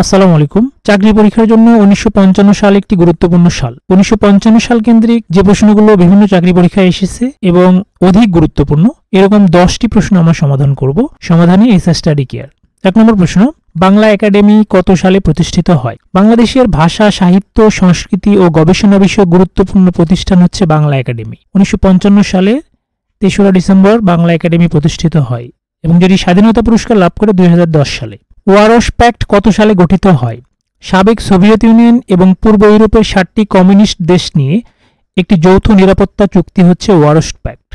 আসসালামু আলাইকুম। চাকরি পরীক্ষার জন্য 1955 সাল একটি গুরুত্বপূর্ণ সাল। 1955 সাল কেন্দ্রিক যে প্রশ্নগুলো বিভিন্ন চাকরি পরীক্ষায় এসেছে এবং অধিক গুরুত্বপূর্ণ এরকম 10টি প্রশ্ন আমরা সমাধান করব। সমাধানে এসএ স্টাডি কেয়ার। 1 নম্বর প্রশ্ন, বাংলা একাডেমি কত সালে প্রতিষ্ঠিত হয়? বাংলাদেশের ভাষা, সাহিত্য, সংস্কৃতি ও গবেষণা বিষয়ক গুরুত্বপূর্ণ প্রতিষ্ঠান হচ্ছে বাংলা একাডেমি। 1955 সালে 3রা ডিসেম্বর বাংলা একাডেমি প্রতিষ্ঠিত হয় এবং যেটি স্বাধীনতা পুরস্কার লাভ করে 2010 সালে। ওয়ারশ প্যাক্ট কত সালে গঠিত হয়? সাবেক সোভিয়েত ইউনিয়ন এবং পূর্ব ইউরোপের 7টি কমিউনিস্ট দেশ নিয়ে একটি যৌথ নিরাপত্তা চুক্তি হচ্ছে ওয়ারশ প্যাক্ট,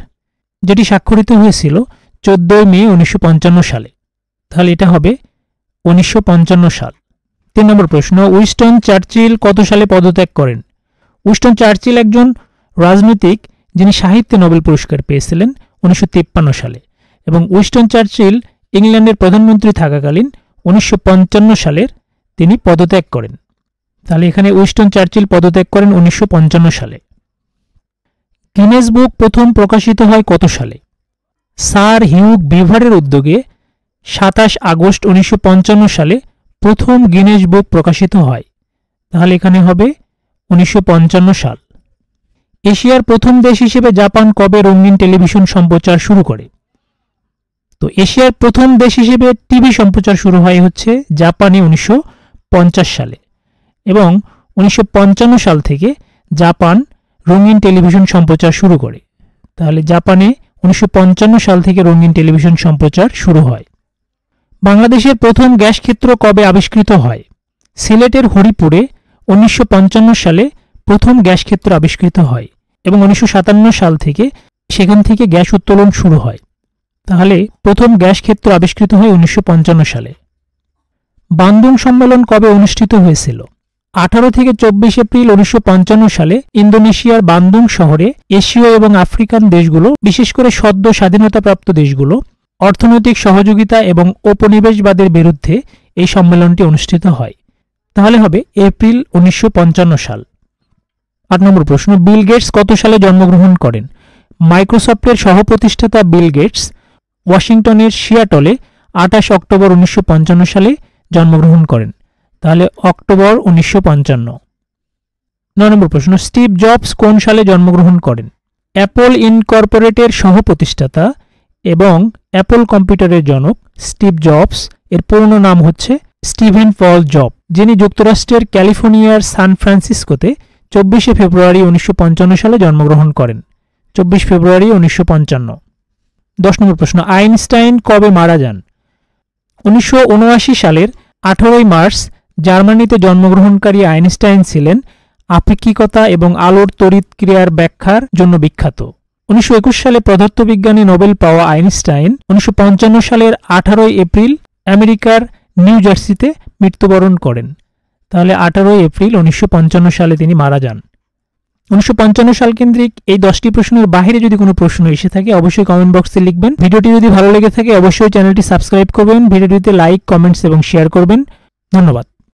যেটি স্বাক্ষরিত হয়েছিল 14 মে 1955 সালে। তাহলে এটা হবে 1955 সাল। 3 নম্বর প্রশ্ন, উইনস্টন চার্চিল কত সালে পদত্যাগ করেন? উইনস্টন চার্চিল একজন রাজনৈতিক যিনি সাহিত্যে নোবেল পুরস্কার পেয়েছিলেন 1953 সালে এবং উইনস্টন চার্চিল ইংল্যান্ডের প্রধানমন্ত্রী থাকাকালীন 1955 সালের তিনি পদত্যাগ করেন। তাহলে এখানে উইনস্টন চার্চিল পদত্যাগ করেন 1955 সালে। গিনেস বুক প্রথম প্রকাশিত হয় কত সালে? স্যার হিউগ বিভারের উদ্যোগে 27 আগস্ট 1955 সালে প্রথম গিনেস বুক প্রকাশিত হয়। তাহলে এখানে হবে 1955 সাল। এশিয়ার প্রথম দেশ হিসেবে জাপান কবে রঙিন টেলিভিশন সম্প্রচার শুরু করে? তো এশিয়ার প্রথম দেশ হিসেবে টিভি সম্প্রচার শুরু হয় হচ্ছে জাপানে 1950 সালে এবং 1955 সাল থেকে জাপান রঙিন টেলিভিশন সম্প্রচার শুরু করে। তাহলে জাপানে 1955 সাল থেকে রঙিন টেলিভিশন সম্প্রচার শুরু হয়। বাংলাদেশের প্রথম গ্যাস ক্ষেত্র কবে আবিষ্কৃত হয়? সিলেটের হরিপুরে 1955 সালে প্রথম গ্যাস ক্ষেত্র আবিষ্কৃত হয় এবং 1957 সাল থেকে সেখান থেকে গ্যাস উত্তোলন শুরু হয়। তাহলে প্রথম গ্যাস ক্ষেত্র আবিষ্কৃত হয় 1955 সালে। বান্দুং সম্মেলন কবে অনুষ্ঠিত হয়েছিল? 18 থেকে 24 এপ্রিল 1955 সালে ইন্দোনেশিয়ার বান্দুং শহরে এশীয় এবং আফ্রিকান দেশগুলো, বিশেষ করে সদ্য স্বাধীনতাপ্রাপ্ত দেশগুলো অর্থনৈতিক সহযোগিতা এবং উপনিবেশবাদের বিরুদ্ধে এই সম্মেলনটি অনুষ্ঠিত হয়। তাহলে হবে এপ্রিল 1955 সাল। 8 নম্বর প্রশ্ন, বিল গেটস কত সালে জন্মগ্রহণ করেন? মাইক্রোসফটের সহপ্রতিষ্ঠাতা বিল গেটস ওয়াশিংটনের সিয়াটলে 28 অক্টোবর 1955 সালে জন্মগ্রহণ করেন। তাহলে অক্টোবর 1955। 9 নম্বর প্রশ্ন, স্টিভ জবস কোন সালে জন্মগ্রহণ করেন? অ্যাপল ইনকর্পোরেটের সহপ্রতিষ্ঠাতা এবং অ্যাপল কম্পিউটারের জনক স্টিভ জবস এর পূর্ণ নাম হচ্ছে স্টিভেন পল জব, যিনি যুক্তরাষ্ট্রের ক্যালিফোর্নিয়ার সান ফ্রান্সিসকোতে 24 ফেব্রুয়ারি 1955 সালে জন্মগ্রহণ করেন। 24 ফেব্রুয়ারি 1955। 10 নম্বর প্রশ্ন, আইনস্টাইন কবে মারা যান? 1979 সালের 18 মার্চ জার্মানিতে জন্মগ্রহণকারী আইনস্টাইন ছিলেন আপেক্ষিকতা এবং আলোর তড়িৎ ক্রিয়ার ব্যাখ্যার জন্য বিখ্যাত। 1921 সালে পদার্থবিজ্ঞানে নোবেল পাওয়া আইনস্টাইন 1955 সালের 18 এপ্রিল আমেরিকার নিউ জার্সিতে মৃত্যুবরণ করেন। তাহলে 18 এপ্রিল 1955 সালে তিনি মারা যান। 1955 সাল কেন্দ্রিক এই 10টি প্রশ্নের বাইরে যদি কোনো প্রশ্ন এসে থাকে অবশ্যই কমেন্ট বক্সে লিখবেন। ভিডিওটি যদি ভালো লেগে থাকে অবশ্যই চ্যানেলটি সাবস্ক্রাইব করবেন, ভিডিওটিতে লাইক, কমেন্টস এবং শেয়ার করবেন। ধন্যবাদ।